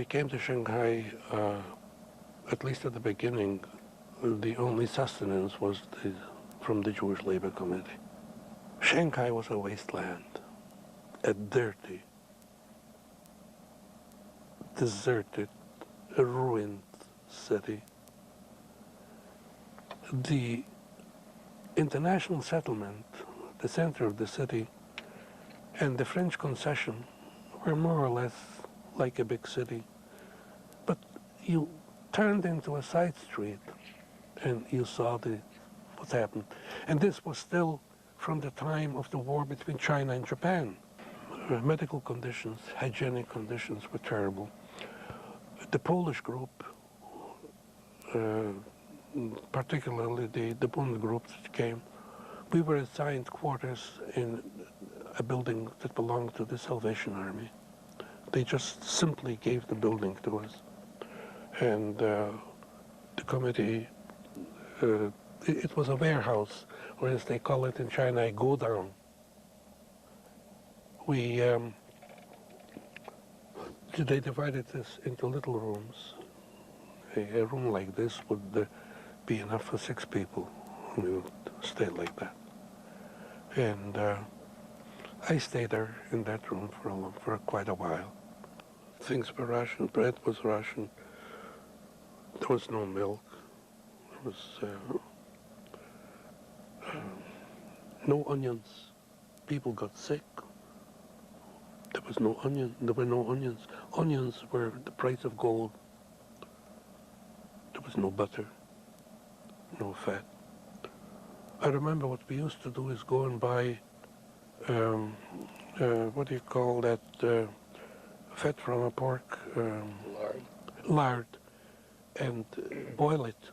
we came to Shanghai, at least at the beginning, the only sustenance was from the Jewish Labor Committee. Shanghai was a wasteland, a dirty, deserted, a ruined city. The international settlement, the center of the city, and the French concession were more or less like a big city. But you turned into a side street and you saw what happened. And this was still from the time of the war between China and Japan. Medical conditions, hygienic conditions were terrible. The Polish group, particularly the Bund group that came, we were assigned quarters in a building that belonged to the Salvation Army. They just simply gave the building to us. And the committee, it was a warehouse, or as they call it in China, a godown. They divided this into little rooms. A room like this would be enough for 6 people. We would stay like that. And I stayed there in that room for quite a while. Things were rationed, bread was rationed. There was no milk. There was no onions. People got sick. There was no onion. There were no onions. Onions were the price of gold. There was no butter, no fat. I remember what we used to do is go and buy, what do you call that, fat from a pork? Lard. Lard, and boil it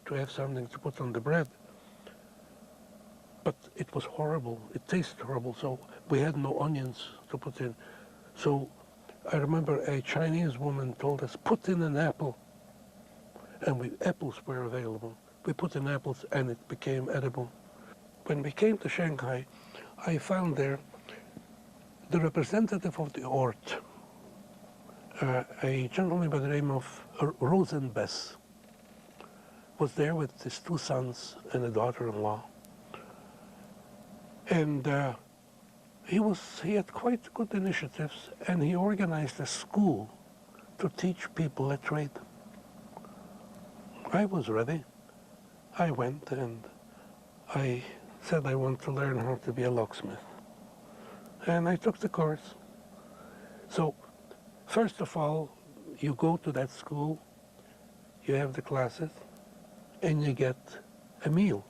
to have something to put on the bread. But it was horrible. It tasted horrible, so we had no onions to put in. So I remember a Chinese woman told us, put in an apple. And apples were available. We put in apples and it became edible. When we came to Shanghai, I found there the representative of the Ort, a gentleman by the name of Rosenbess, was there with his 2 sons and a daughter-in-law. And he had quite good initiatives, and he organized a school to teach people a trade. I was ready. I went and I said I want to learn how to be a locksmith. And I took the course. So, first of all, you go to that school, you have the classes, and you get a meal.